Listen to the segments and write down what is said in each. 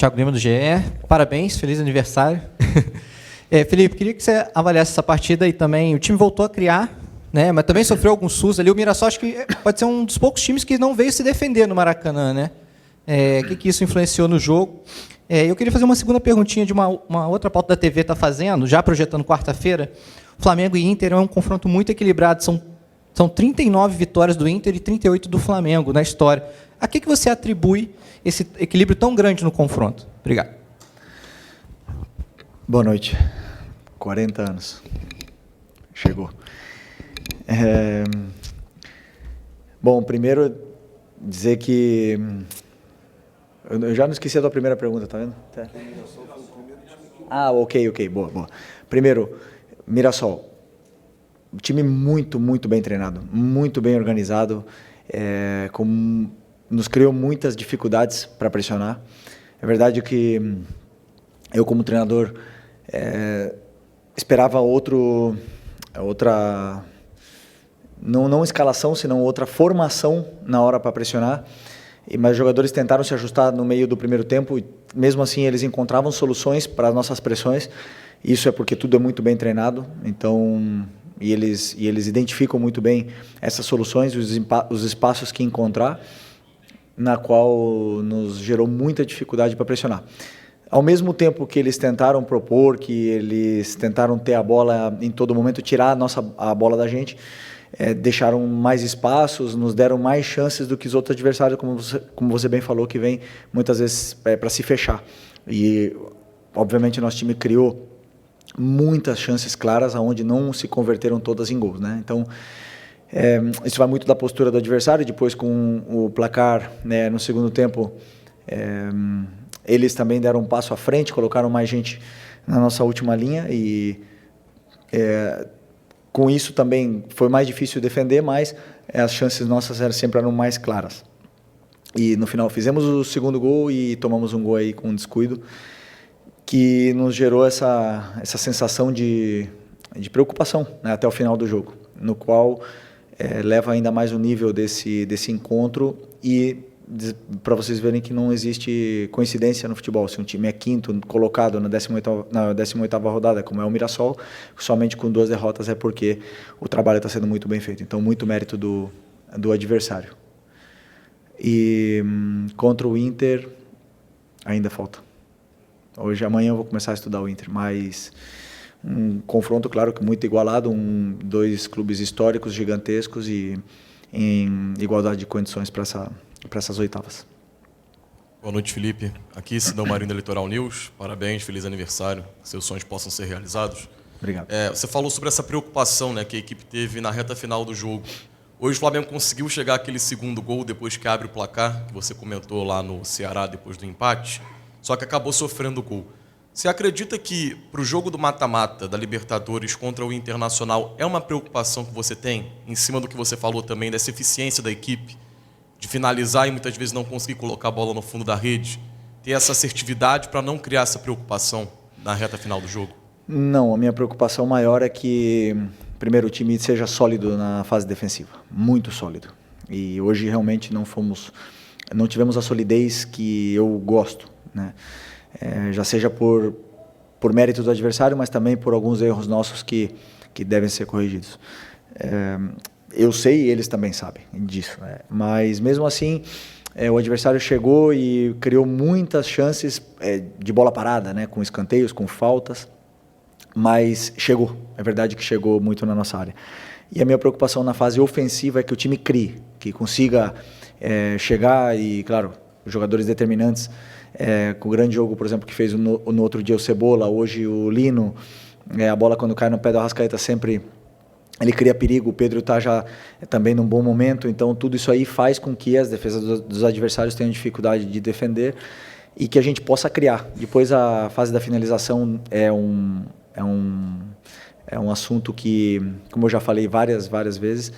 Thiago Lima, do GE. Parabéns, feliz aniversário. Felipe, queria que você avaliasse essa partida e também o time voltou a criar, né, mas também sofreu alguns sustos ali. O Mirassol acho que pode ser um dos poucos times que não veio se defender no Maracanã, né? O que isso influenciou no jogo? Eu queria fazer uma segunda perguntinha de uma outra pauta da TV está fazendo, já projetando quarta-feira. Flamengo e Inter é um confronto muito equilibrado, são 39 vitórias do Inter e 38 do Flamengo na história. A que você atribui esse equilíbrio tão grande no confronto? Obrigado. Boa noite. 40 anos. Chegou. Bom, primeiro, dizer que... Eu já não esqueci a tua primeira pergunta, tá vendo? Tá. Ok. Boa. Primeiro, Mirassol. Um time muito bem treinado, muito bem organizado, nos criou muitas dificuldades para pressionar. É verdade que eu, como treinador, esperava outra, não escalação, senão outra formação na hora para pressionar, mas os jogadores tentaram se ajustar no meio do primeiro tempo e, mesmo assim, eles encontravam soluções para as nossas pressões. Isso é porque tudo é muito bem treinado, então... E eles identificam muito bem essas soluções, os espaços que encontrar, na qual nos gerou muita dificuldade para pressionar. Ao mesmo tempo que eles tentaram propor, que eles tentaram ter a bola em todo momento, tirar a bola da gente, deixaram mais espaços, nos deram mais chances do que os outros adversários, como você bem falou, que vem muitas vezes para se fechar. E, obviamente, nosso time criou muitas chances claras, onde não se converteram todas em gols, né? Então, isso vai muito da postura do adversário. Depois, com o placar, né, no segundo tempo, eles também deram um passo à frente, colocaram mais gente na nossa última linha e com isso também foi mais difícil defender, mas as chances nossas sempre eram mais claras. E no final fizemos o segundo gol e tomamos um gol aí com um descuido, que nos gerou essa sensação de preocupação, né, até o final do jogo, no qual leva ainda mais o nível desse encontro e para vocês verem que não existe coincidência no futebol. Se um time é quinto colocado na 18ª rodada, como é o Mirassol, somente com 2 derrotas é porque o trabalho está sendo muito bem feito. Então, muito mérito do adversário. E contra o Inter, ainda falta. Amanhã eu vou começar a estudar o Inter, mas um confronto, claro, que muito igualado, 2 clubes históricos gigantescos e em igualdade de condições para essas oitavas. Boa noite, Felipe. Aqui, Sidão Marinho da Litoral News. Parabéns, feliz aniversário. Que seus sonhos possam ser realizados. Obrigado. Você falou sobre essa preocupação, né, que a equipe teve na reta final do jogo. Hoje o Flamengo conseguiu chegar àquele segundo gol depois que abre o placar, que você comentou lá no Ceará depois do empate, só que acabou sofrendo o gol. Você acredita que para o jogo do mata-mata da Libertadores contra o Internacional é uma preocupação que você tem, em cima do que você falou também, dessa eficiência da equipe, de finalizar e muitas vezes não conseguir colocar a bola no fundo da rede, ter essa assertividade para não criar essa preocupação na reta final do jogo? Não, a minha preocupação maior é que, primeiro, o time seja sólido na fase defensiva, muito sólido. E hoje realmente não tivemos a solidez que eu gosto, né? Já seja por mérito do adversário, mas também por alguns erros nossos que devem ser corrigidos. Eu sei e eles também sabem disso, né? Mas mesmo assim, o adversário chegou e criou muitas chances de bola parada, né? Com escanteios, com faltas, mas chegou, é verdade que chegou muito na nossa área. E a minha preocupação na fase ofensiva é que o time crie, que consiga chegar e, claro, os jogadores determinantes, com o grande jogo, por exemplo, que fez no outro dia o Cebola, hoje o Lino, a bola quando cai no pé do Arrascaeta sempre ele cria perigo, o Pedro está já também num bom momento, então tudo isso aí faz com que as defesas dos adversários tenham dificuldade de defender e que a gente possa criar. Depois a fase da finalização é um assunto que, como eu já falei várias vezes,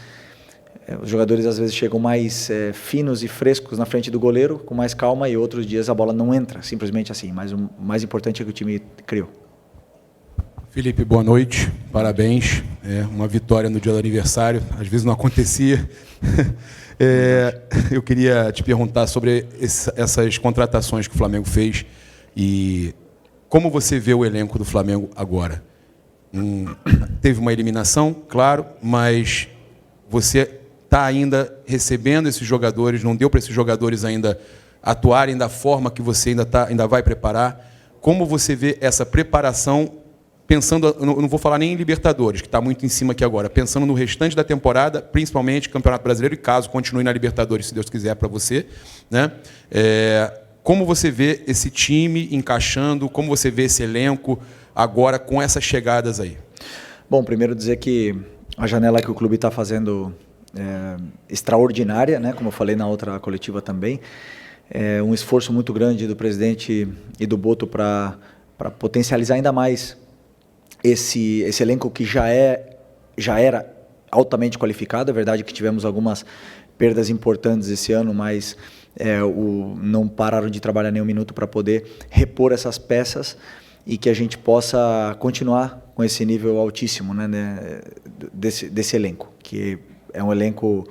os jogadores às vezes chegam mais finos e frescos na frente do goleiro, com mais calma, e outros dias a bola não entra, simplesmente assim. Mas o mais importante é que o time criou. Felipe, boa noite, parabéns. Uma vitória no dia do aniversário, às vezes não acontecia. Eu queria te perguntar sobre essas contratações que o Flamengo fez E como você vê o elenco do Flamengo agora? Teve uma eliminação, claro, mas você está ainda recebendo esses jogadores, não deu para esses jogadores ainda atuarem da forma que você ainda vai preparar. Como você vê essa preparação, pensando, eu não vou falar nem em Libertadores, que está muito em cima aqui agora, pensando no restante da temporada, principalmente Campeonato Brasileiro, e caso continue na Libertadores, se Deus quiser, para você, né? Como você vê esse time encaixando, como você vê esse elenco agora com essas chegadas aí? Bom, primeiro dizer que a janela que o clube está fazendo extraordinária, né? Como eu falei na outra coletiva também, é um esforço muito grande do presidente e do Boto para potencializar ainda mais esse elenco que já era altamente qualificado. É verdade que tivemos algumas perdas importantes esse ano, mas não pararam de trabalhar nem um minuto para poder repor essas peças e que a gente possa continuar com esse nível altíssimo, né, desse elenco, que é um elenco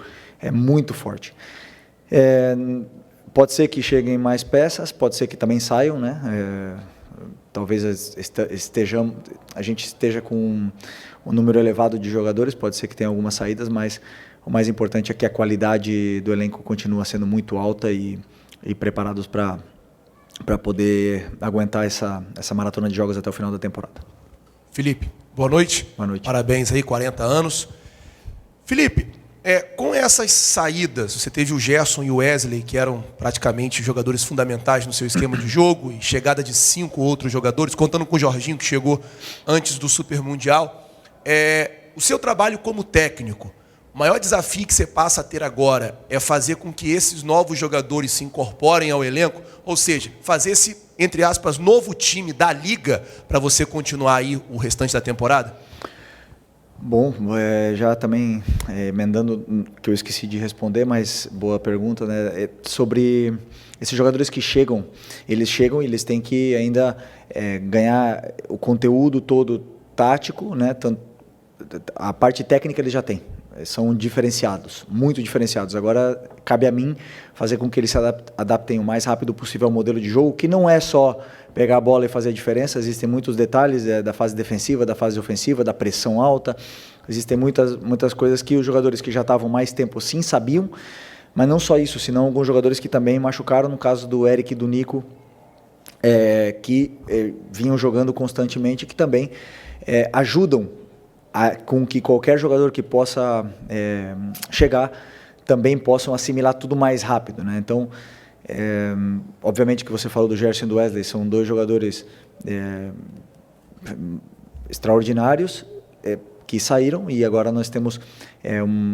muito forte. Pode ser que cheguem mais peças, pode ser que também saiam, né? Talvez a gente esteja com um número elevado de jogadores, pode ser que tenha algumas saídas, mas o mais importante é que a qualidade do elenco continua sendo muito alta e preparados para poder aguentar essa maratona de jogos até o final da temporada. Felipe, boa noite. Boa noite. Parabéns aí, 40 anos. Felipe, com essas saídas, você teve o Gerson e o Wesley, que eram praticamente jogadores fundamentais no seu esquema de jogo, e chegada de 5 outros jogadores, contando com o Jorginho, que chegou antes do Super Mundial. O seu trabalho como técnico, o maior desafio que você passa a ter agora é fazer com que esses novos jogadores se incorporem ao elenco, ou seja, fazer esse, entre aspas, novo time da Liga para você continuar aí o restante da temporada? Bom, já também emendando, que eu esqueci de responder, mas boa pergunta, né? Sobre esses jogadores que chegam, eles têm que ainda ganhar o conteúdo todo tático, né? A parte técnica eles já têm, são diferenciados, muito diferenciados. Agora cabe a mim fazer com que eles se adaptem o mais rápido possível ao modelo de jogo, que não é só pegar a bola e fazer a diferença. Existem muitos detalhes da fase defensiva, da fase ofensiva, da pressão alta. Existem muitas coisas que os jogadores que já estavam mais tempo sim sabiam, mas não só isso, senão alguns jogadores que também machucaram, no caso do Eric e do Nico, que vinham jogando constantemente, que também ajudam com que qualquer jogador que possa chegar também possam assimilar tudo mais rápido, né? Então, obviamente que você falou do Gerson e do Wesley, são dois jogadores extraordinários que saíram, e agora nós temos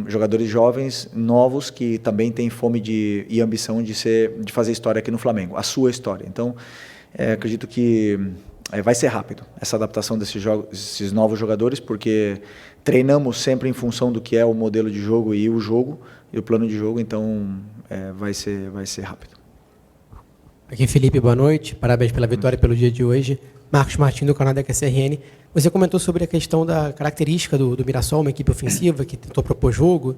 jogadores jovens, novos, que também têm fome e ambição de fazer história aqui no Flamengo, a sua história. Então, acredito que vai ser rápido essa adaptação desses novos jogadores, porque treinamos sempre em função do que é o modelo de jogo e o plano de jogo, então vai ser rápido. Aqui Felipe, boa noite, parabéns pela vitória pelo dia de hoje. Marcos Martins, do canal da QCRN. Você comentou sobre a questão da característica do Mirassol, uma equipe ofensiva que tentou propor jogo,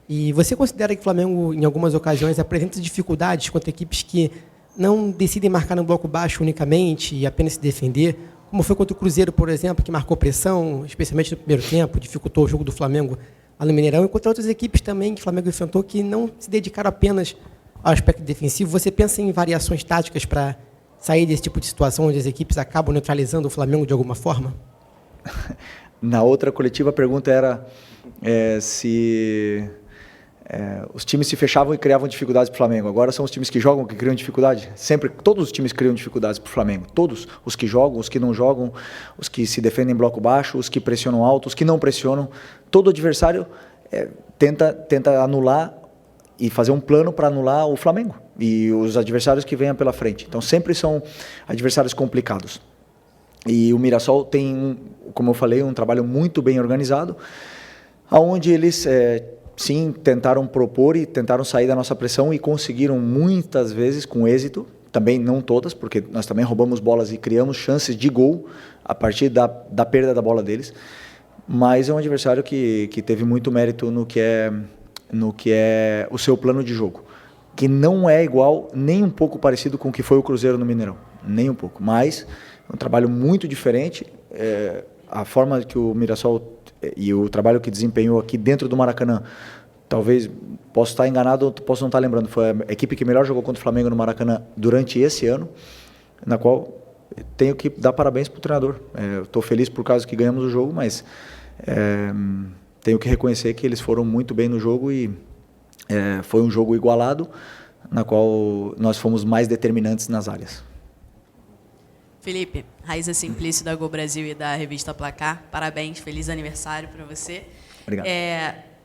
e você considera que o Flamengo, em algumas ocasiões, apresenta dificuldades contra equipes que não decidem marcar no bloco baixo unicamente e apenas se defender, como foi contra o Cruzeiro, por exemplo, que marcou pressão, especialmente no primeiro tempo, dificultou o jogo do Flamengo lá no Mineirão, e contra outras equipes também que o Flamengo enfrentou que não se dedicaram apenas ao aspecto defensivo. Você pensa em variações táticas para sair desse tipo de situação onde as equipes acabam neutralizando o Flamengo de alguma forma? Na outra coletiva, a pergunta era se os times se fechavam e criavam dificuldades para o Flamengo. Agora são os times que jogam que criam dificuldade? Sempre, todos os times criam dificuldades para o Flamengo. Todos, os que jogam, os que não jogam, os que se defendem em bloco baixo, os que pressionam alto, os que não pressionam. Todo adversário tenta anular e fazer um plano para anular o Flamengo e os adversários que venham pela frente. Então sempre são adversários complicados. E o Mirassol tem, como eu falei, um trabalho muito bem organizado, onde eles sim tentaram propor e tentaram sair da nossa pressão e conseguiram muitas vezes com êxito, também não todas, porque nós também roubamos bolas e criamos chances de gol a partir da perda da bola deles, mas é um adversário que teve muito mérito no que é o seu plano de jogo, que não é igual, nem um pouco parecido com o que foi o Cruzeiro no Mineirão. nem um pouco. Mas é um trabalho muito diferente. A forma que o Mirassol e o trabalho que desempenhou aqui dentro do Maracanã, talvez, posso estar enganado, posso não estar lembrando, foi a equipe que melhor jogou contra o Flamengo no Maracanã durante esse ano, na qual tenho que dar parabéns para o treinador. Estou feliz por causa que ganhamos o jogo, mas tenho que reconhecer que eles foram muito bem no jogo e foi um jogo igualado, na qual nós fomos mais determinantes nas áreas. Felipe, Raíssa Simplício da Gol Brasil e da revista Placar, parabéns, feliz aniversário para você. Obrigado.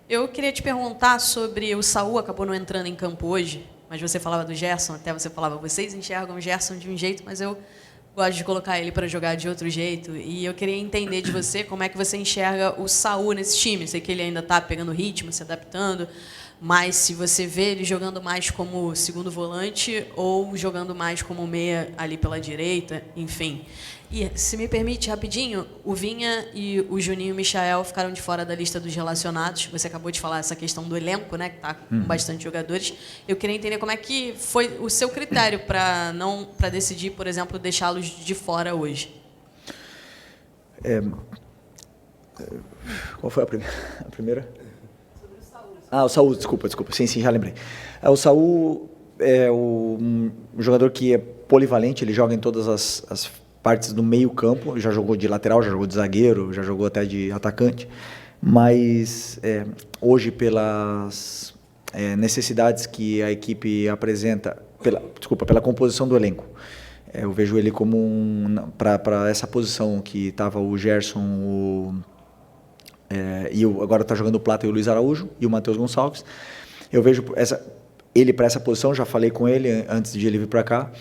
Eu queria te perguntar sobre o Saul, acabou não entrando em campo hoje, mas você falava do Gerson, até você falava, vocês enxergam o Gerson de um jeito, mas eu gosto de colocar ele para jogar de outro jeito, e eu queria entender de você como é que você enxerga o Saul nesse time. Eu sei que ele ainda está pegando ritmo, se adaptando, mas se você vê ele jogando mais como segundo volante ou jogando mais como meia ali pela direita, enfim. E, se me permite, rapidinho, o Vinha e o Juninho Michael ficaram de fora da lista dos relacionados. Você acabou de falar essa questão do elenco, né, que está com bastante jogadores. Eu queria entender como é que foi o seu critério para decidir, por exemplo, deixá-los de fora hoje. Qual foi a primeira? O Saul, desculpa. Sim, já lembrei. O Saul é um jogador que é polivalente, ele joga em todas as partes do meio campo, já jogou de lateral, já jogou de zagueiro, já jogou até de atacante, mas hoje, pelas necessidades que a equipe apresenta, pela composição do elenco, eu vejo ele como para essa posição que estava o Gerson, agora está jogando o Plata e o Luiz Araújo e o Matheus Gonçalves. Eu vejo ele para essa posição, já falei com ele antes de ele vir para cá,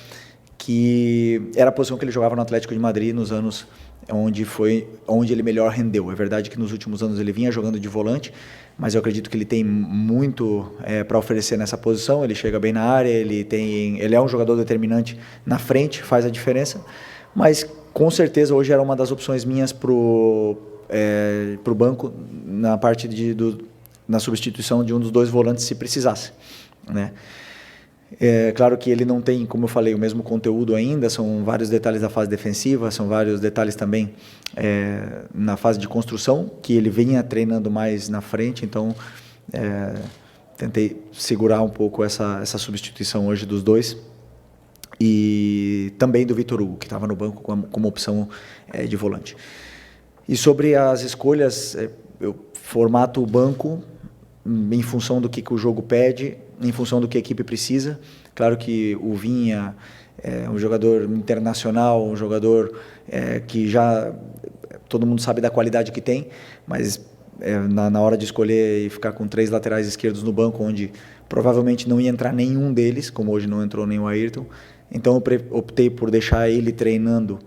que era a posição que ele jogava no Atlético de Madrid nos anos onde ele melhor rendeu. É verdade que nos últimos anos ele vinha jogando de volante, mas eu acredito que ele tem muito para oferecer nessa posição. Ele chega bem na área, ele é um jogador determinante na frente, faz a diferença, mas com certeza hoje era uma das opções minhas para o banco na parte na substituição de um dos dois volantes se precisasse, né? Claro que ele não tem, como eu falei, o mesmo conteúdo ainda, são vários detalhes da fase defensiva, são vários detalhes também na fase de construção, que ele vinha treinando mais na frente, então tentei segurar um pouco essa substituição hoje dos dois, e também do Vitor Hugo, que estava no banco como opção de volante. E sobre as escolhas, eu formato o banco em função do que o jogo pede, em função do que a equipe precisa. Claro que o Vinha é um jogador internacional, um jogador que já todo mundo sabe da qualidade que tem, mas na hora de escolher e ficar com 3 laterais esquerdos no banco, onde provavelmente não ia entrar nenhum deles, como hoje não entrou nem o Ayrton, então eu optei por deixar ele treinando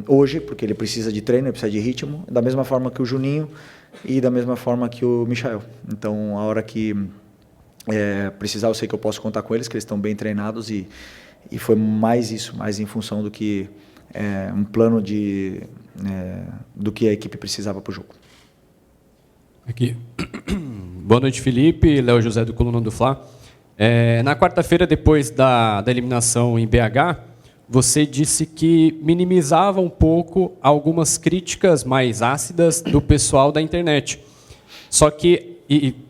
hoje, porque ele precisa de treino, ele precisa de ritmo, da mesma forma que o Juninho e da mesma forma que o Michael. Então, a hora que precisar, eu sei que eu posso contar com eles, que eles estão bem treinados, e foi mais isso, mais em função do que um plano do que a equipe precisava para o jogo. Aqui. Boa noite, Felipe. Léo José do Coluna do Fla. Na quarta-feira, depois da eliminação em BH, você disse que minimizava um pouco algumas críticas mais ácidas do pessoal da internet, só que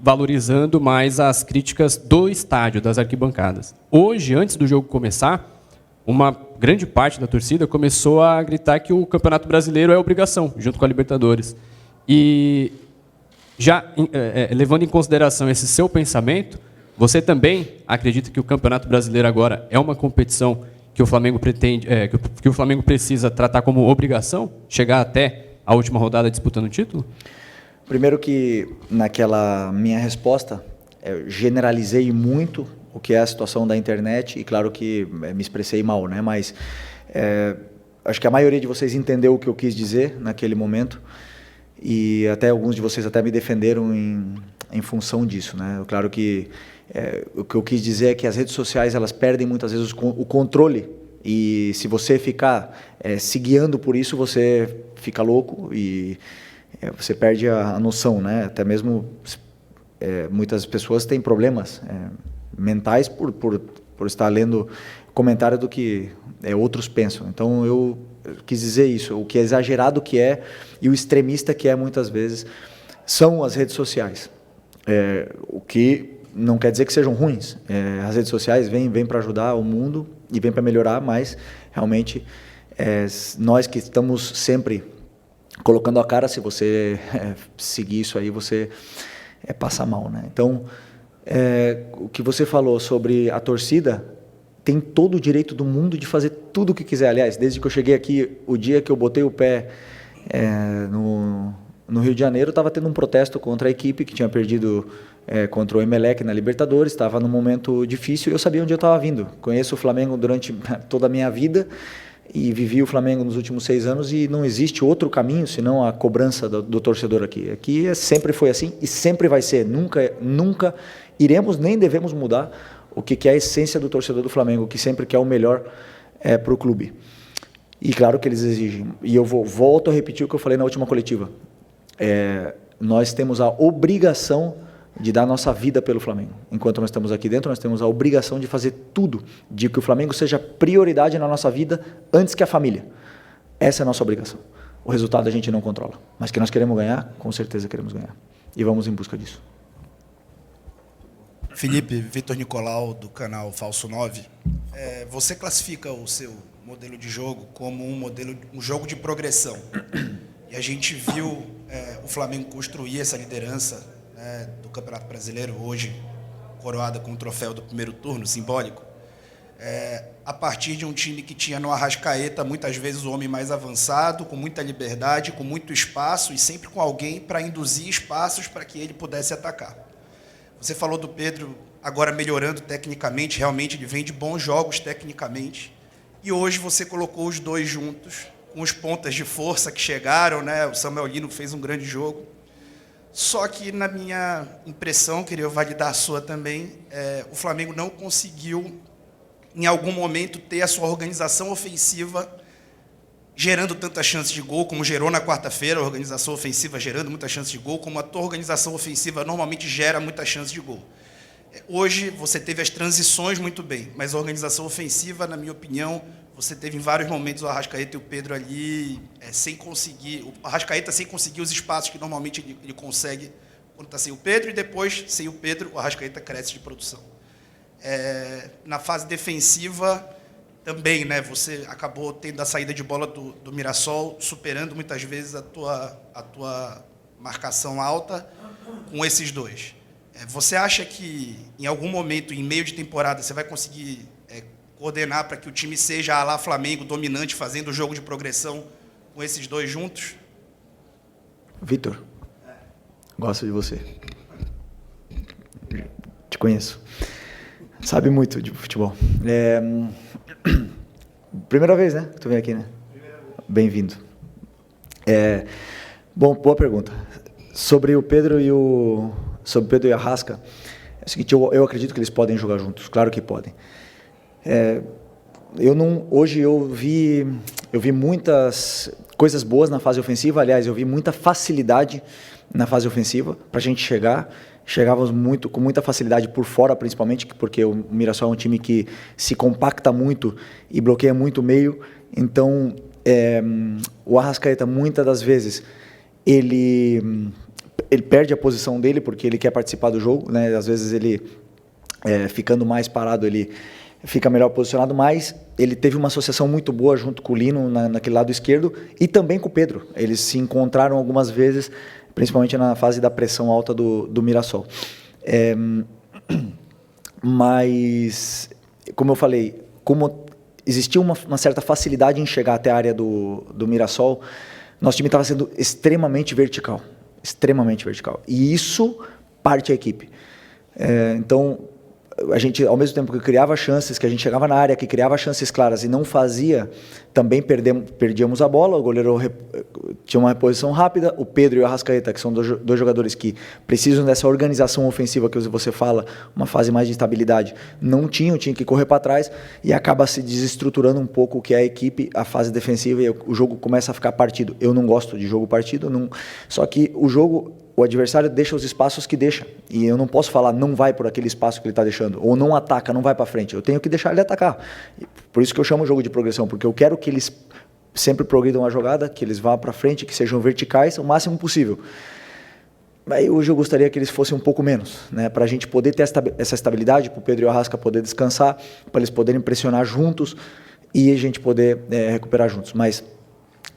valorizando mais as críticas do estádio, das arquibancadas. Hoje, antes do jogo começar, uma grande parte da torcida começou a gritar que o Campeonato Brasileiro é obrigação, junto com a Libertadores. E já levando em consideração esse seu pensamento, você também acredita que o Campeonato Brasileiro agora é uma competição que o Flamengo pretende, que o Flamengo precisa tratar como obrigação, chegar até a última rodada disputando o título? Primeiro que naquela minha resposta, eu generalizei muito o que é a situação da internet, e claro que me expressei mal, né? Mas acho que a maioria de vocês entendeu o que eu quis dizer naquele momento, e até alguns de vocês até me defenderam em função disso, né? Claro que o que eu quis dizer é que as redes sociais, elas perdem muitas vezes o controle, e se você ficar se guiando por isso, você fica louco e você perde a noção, né? Até mesmo muitas pessoas têm problemas mentais por por estar lendo comentário do que outros pensam. Então, eu quis dizer isso, o que é exagerado que é e o extremista que é muitas vezes são as redes sociais. O que não quer dizer que sejam ruins. As redes sociais vêm para ajudar o mundo e vêm para melhorar, mas realmente nós que estamos sempre colocando a cara, se você seguir isso aí, você passa mal, né? Então, o que você falou sobre a torcida, tem todo o direito do mundo de fazer tudo o que quiser. Aliás, desde que eu cheguei aqui, o dia que eu botei o pé no Rio de Janeiro, estava tendo um protesto contra a equipe que tinha perdido contra o Emelec na Libertadores, estava num momento difícil e eu sabia onde eu estava vindo. Conheço o Flamengo durante toda a minha vida e vivi o Flamengo nos últimos 6 anos e não existe outro caminho senão a cobrança do torcedor aqui. Aqui sempre foi assim e sempre vai ser. Nunca iremos nem devemos mudar o que é a essência do torcedor do Flamengo, que sempre quer o melhor para o clube. E claro que eles exigem. E eu volto a repetir o que eu falei na última coletiva. Nós temos a obrigação de dar nossa vida pelo Flamengo. Enquanto nós estamos aqui dentro, nós temos a obrigação de fazer tudo, de que o Flamengo seja prioridade na nossa vida antes que a família. Essa é a nossa obrigação. O resultado a gente não controla. Mas que nós queremos ganhar, com certeza queremos ganhar. E vamos em busca disso. Felipe, Vitor Nicolau, do canal Falso 9. Você classifica o seu modelo de jogo como um jogo de progressão. E a gente viu o Flamengo construir essa liderança do Campeonato Brasileiro, hoje coroada com o troféu do primeiro turno, simbólico, a partir de um time que tinha no Arrascaeta, muitas vezes, o homem mais avançado, com muita liberdade, com muito espaço e sempre com alguém para induzir espaços para que ele pudesse atacar. Você falou do Pedro agora melhorando tecnicamente, realmente ele vem de bons jogos tecnicamente, e hoje você colocou os dois juntos, com os pontas de força que chegaram, né? O Samuel Lino fez um grande jogo. Só que, na minha impressão, queria validar a sua também, o Flamengo não conseguiu, em algum momento, ter a sua organização ofensiva gerando tantas chances de gol, como gerou na quarta-feira, a organização ofensiva gerando muitas chances de gol, como a tua organização ofensiva normalmente gera muitas chances de gol. Hoje, você teve as transições muito bem, mas a organização ofensiva, na minha opinião, você teve em vários momentos o Arrascaeta e o Pedro ali sem conseguir, o Arrascaeta sem conseguir os espaços que normalmente ele consegue quando está sem o Pedro, e depois, sem o Pedro, o Arrascaeta cresce de produção. Na fase defensiva, também, né, você acabou tendo a saída de bola do Mirassol, superando muitas vezes a tua marcação alta com esses dois. Você acha que, em algum momento, em meio de temporada, você vai conseguir coordenar para que o time seja a lá Flamengo, dominante, fazendo o jogo de progressão com esses dois juntos? Vitor, gosto de você. Te conheço. Sabe muito de futebol. Primeira vez, né? Que tu vem aqui, né? Bem-vindo. Bom, boa pergunta. Sobre o Pedro e o Arrasca, é o seguinte, eu acredito que eles podem jogar juntos. Claro que podem. Hoje eu vi muitas coisas boas na fase ofensiva. Aliás, eu vi muita facilidade na fase ofensiva para a gente chegar. Chegávamos com muita facilidade por fora, principalmente, porque o Mirassol é um time que se compacta muito e bloqueia muito o meio. Então, o Arrascaeta, muitas das vezes, ele perde a posição dele porque ele quer participar do jogo, né? Às vezes ele, ficando mais parado, ele fica melhor posicionado, mas ele teve uma associação muito boa junto com o Lino naquele lado esquerdo e também com o Pedro. Eles se encontraram algumas vezes, principalmente na fase da pressão alta do Mirassol. Mas, como eu falei, como existia uma certa facilidade em chegar até a área do Mirassol, nosso time estava sendo extremamente vertical. E isso parte a equipe. Então, a gente, ao mesmo tempo que criava chances, que a gente chegava na área, que criava chances claras e não fazia, também perdíamos a bola, o goleiro tinha uma reposição rápida, o Pedro e o Arrascaeta, que são dois jogadores que precisam dessa organização ofensiva que você fala, uma fase mais de estabilidade, não tinha que correr para trás e acaba se desestruturando um pouco o que é a equipe, a fase defensiva, e o jogo começa a ficar partido. Eu não gosto de jogo partido, só que o jogo o adversário deixa os espaços que deixa. E eu não posso falar, não vai por aquele espaço que ele está deixando. Ou não ataca, não vai para frente. Eu tenho que deixar ele atacar. Por isso que eu chamo o jogo de progressão, porque eu quero que eles sempre progridam a jogada, que eles vá para frente, que sejam verticais o máximo possível. Aí hoje eu gostaria que eles fossem um pouco menos, né, para a gente poder ter essa estabilidade, para o Pedro e o Arrasca poder descansar, para eles poderem pressionar juntos e a gente poder recuperar juntos. Mas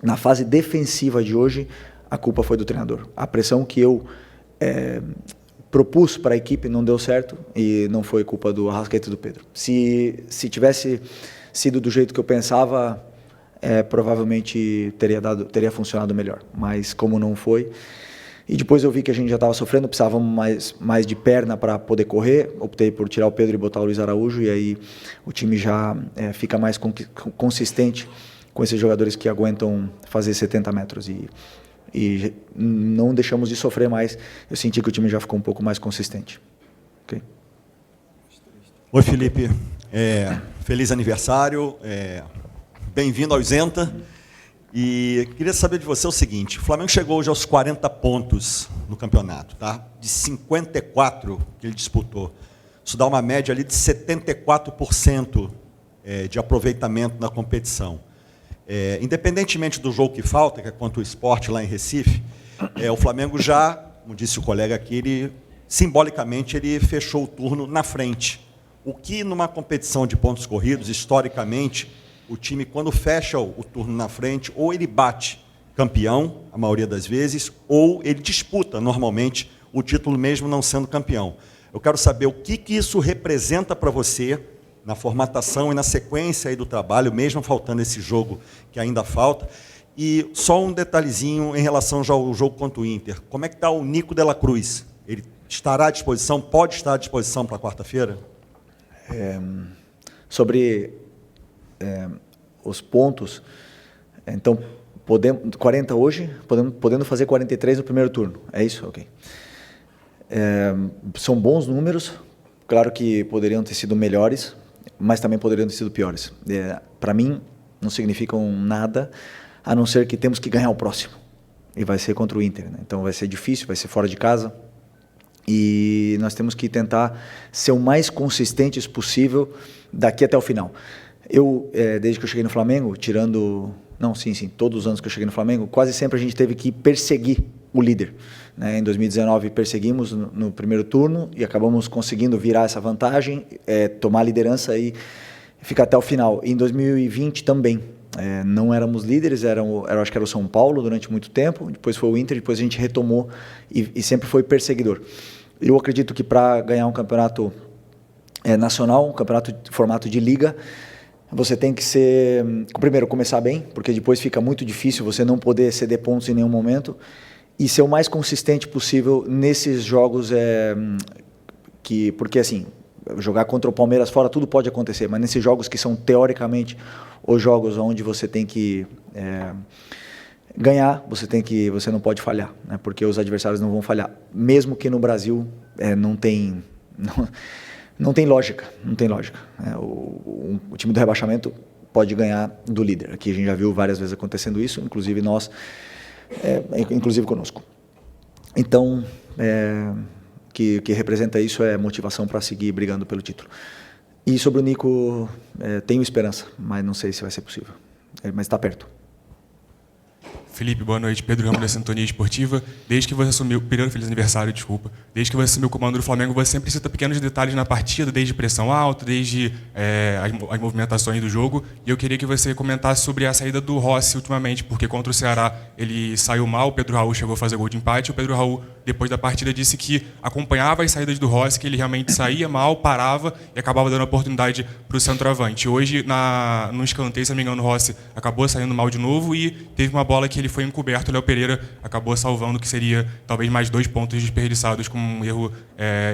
na fase defensiva de hoje, a culpa foi do treinador. A pressão que eu propus para a equipe não deu certo e não foi culpa do Arrascaeta e do Pedro. Se tivesse sido do jeito que eu pensava, provavelmente teria funcionado melhor. Mas como não foi... E depois eu vi que a gente já estava sofrendo, precisávamos mais de perna para poder correr. Optei por tirar o Pedro e botar o Luiz Araújo, e aí o time já fica mais consistente com esses jogadores que aguentam fazer 70 metros. E não deixamos de sofrer mais. Eu senti que o time já ficou um pouco mais consistente. Okay? Oi, Felipe. Feliz aniversário. Bem-vindo ao Isenta. E queria saber de você o seguinte: o Flamengo chegou hoje aos 40 pontos no campeonato, tá? De 54 que ele disputou. Isso dá uma média ali de 74% de aproveitamento na competição. Independentemente do jogo que falta, que é contra o Sport lá em Recife, o Flamengo já, como disse o colega aqui, simbolicamente ele fechou o turno na frente. O que numa competição de pontos corridos, historicamente, o time, quando fecha o turno na frente, ou ele bate campeão, a maioria das vezes, ou ele disputa, normalmente, o título mesmo não sendo campeão. Eu quero saber o que isso representa para você na formatação e na sequência aí do trabalho, mesmo faltando esse jogo que ainda falta. E só um detalhezinho em relação já ao jogo contra o Inter. Como é que está o Nico de la Cruz? Ele estará à disposição, pode estar à disposição para quarta-feira? Sobre... os pontos, então, 40 hoje, podendo fazer 43 no primeiro turno, é isso? Ok. São bons números, claro que poderiam ter sido melhores, mas também poderiam ter sido piores. Para mim, não significam nada, a não ser que temos que ganhar o próximo, e vai ser contra o Inter, né? Então vai ser difícil, vai ser fora de casa, e nós temos que tentar ser o mais consistentes possível daqui até o final. Eu, desde que eu cheguei no Flamengo, todos os anos que eu cheguei no Flamengo, quase sempre a gente teve que perseguir o líder, né? Em 2019 perseguimos no primeiro turno e acabamos conseguindo virar essa vantagem, tomar a liderança e ficar até o final. E em 2020 também, não éramos líderes, acho que era o São Paulo durante muito tempo, depois foi o Inter, depois a gente retomou e sempre foi perseguidor. Eu acredito que para ganhar um campeonato nacional, um campeonato de formato de liga, você tem que primeiro, começar bem, porque depois fica muito difícil você não poder ceder pontos em nenhum momento, e ser o mais consistente possível nesses jogos, porque assim, jogar contra o Palmeiras fora, tudo pode acontecer, mas nesses jogos que são teoricamente os jogos onde você tem que ganhar, você não pode falhar, né? Porque os adversários não vão falhar, mesmo que no Brasil não tem lógica, não tem lógica. O time do rebaixamento pode ganhar do líder. Aqui a gente já viu várias vezes acontecendo isso, inclusive nós, inclusive conosco. Então, que representa isso é motivação para seguir brigando pelo título. E sobre o Nico, tenho esperança, mas não sei se vai ser possível. Mas está perto. Felipe, boa noite. Pedro Ramos, da Sintonia Esportiva. Desde que você assumiu... Primeiro, feliz aniversário, desculpa. Desde que você assumiu o comando do Flamengo, você sempre cita pequenos detalhes na partida, desde pressão alta, desde as movimentações do jogo. E eu queria que você comentasse sobre a saída do Rossi ultimamente, porque contra o Ceará ele saiu mal, o Pedro Raul chegou a fazer gol de empate. O Pedro Raul, depois da partida, disse que acompanhava as saídas do Rossi, que ele realmente saía mal, parava e acabava dando oportunidade para o centroavante. Hoje, no escanteio, se não me engano, o Rossi acabou saindo mal de novo e teve uma bola que ele foi encoberto, o Léo Pereira acabou salvando, que seria talvez mais 2 pontos desperdiçados com um erro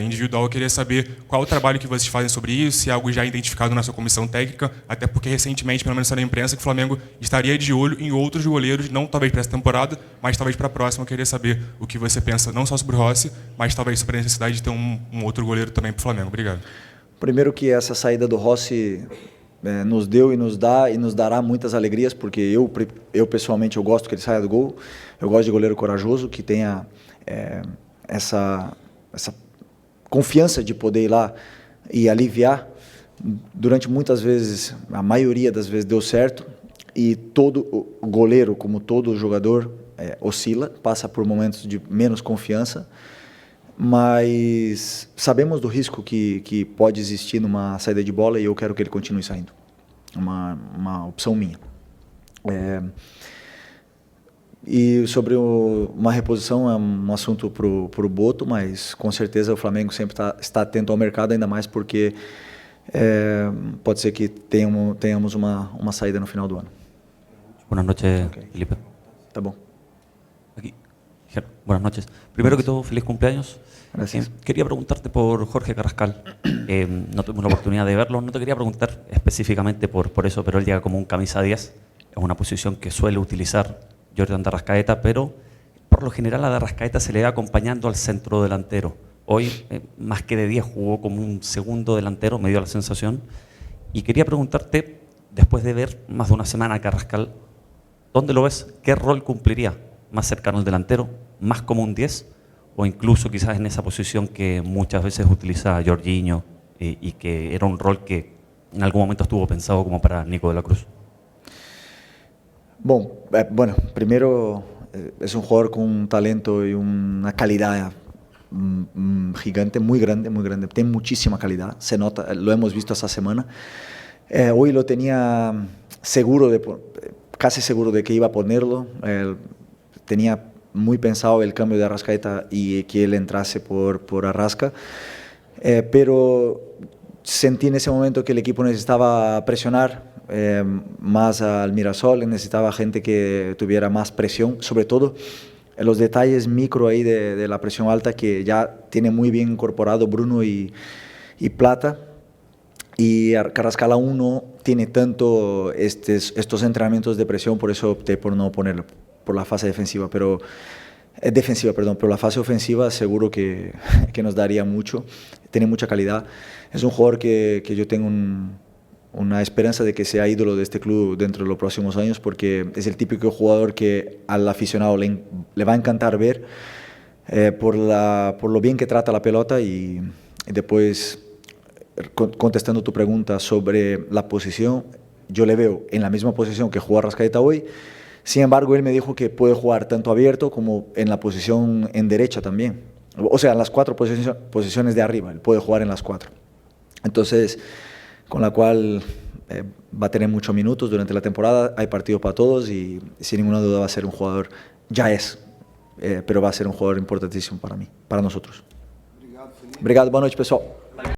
individual. Eu queria saber qual o trabalho que vocês fazem sobre isso, se é algo já identificado na sua comissão técnica, até porque recentemente, pelo menos na imprensa, que o Flamengo estaria de olho em outros goleiros, não talvez para essa temporada, mas talvez para a próxima. Eu queria saber o que você pensa, não só sobre o Rossi, mas talvez sobre a necessidade de ter um outro goleiro também para o Flamengo. Obrigado. Primeiro que essa saída do Rossi nos deu e nos dá e nos dará muitas alegrias, porque eu pessoalmente eu gosto que ele saia do gol, eu gosto de goleiro corajoso, que tenha essa confiança de poder ir lá e aliviar. Durante muitas vezes, a maioria das vezes deu certo, e todo o goleiro, como todo jogador, oscila, passa por momentos de menos confiança, mas sabemos do risco que pode existir numa saída de bola, e eu quero que ele continue saindo. Uma opção minha. E sobre uma reposição, é um assunto para o Boto, mas com certeza o Flamengo sempre está atento ao mercado, ainda mais porque pode ser que tenhamos uma saída no final do ano. Buenas noches, Felipe. Tá bom. Aquí. Buenas noches. Primero que todo, feliz cumpleaños. Gracias. Quería preguntarte por Jorge Carrascal. No tuvimos la oportunidad de verlo. No te quería preguntar específicamente por eso, pero él llega como un camisa 10. Es una posición que suele utilizar Jordan de Arrascaeta, pero por lo general a de Arrascaeta se le va acompañando al centro delantero. Hoy, más que de 10, jugó como un segundo delantero, me dio la sensación. Y quería preguntarte, después de ver más de una semana a Carrascal, ¿dónde lo ves? ¿Qué rol cumpliría? ¿Más cercano al delantero? ¿Más como un 10? ¿O incluso quizás en esa posición que muchas veces utiliza Jorginho y que era un rol que en algún momento estuvo pensado como para Nico de la Cruz? Bueno, primero es un jugador con un talento y una calidad gigante, muy grande, tiene muchísima calidad, se nota, lo hemos visto esta semana. Hoy lo tenía casi seguro de que iba a ponerlo, tenía muy pensado el cambio de Arrascaeta y que él entrase por Arrasca, pero sentí en ese momento que el equipo necesitaba presionar más al Mirasol, necesitaba gente que tuviera más presión, sobre todo en los detalles micro ahí de la presión alta, que ya tiene muy bien incorporado Bruno y Plata, y Carrascal aún no tiene tanto estos entrenamientos de presión, por eso opté por no ponerlo por la fase defensiva, pero la fase ofensiva seguro que nos daría mucho, tiene mucha calidad, es un jugador que yo tengo una esperanza de que sea ídolo de este club dentro de los próximos años, porque es el típico jugador que al aficionado le va a encantar ver por lo bien que trata la pelota. Y después, contestando tu pregunta sobre la posición, yo le veo en la misma posición que juega Arrascaeta hoy. Sin embargo, él me dijo que puede jugar tanto abierto como en la posición en derecha también, o sea, en las 4 posiciones de arriba, él puede jugar en las 4. Entonces, con la cual va a tener muchos minutos durante la temporada, hay partidos para todos y sin ninguna duda va a ser un jugador, pero va a ser un jugador importantísimo para mí, para nosotros. Obrigado, boa noite, pessoal.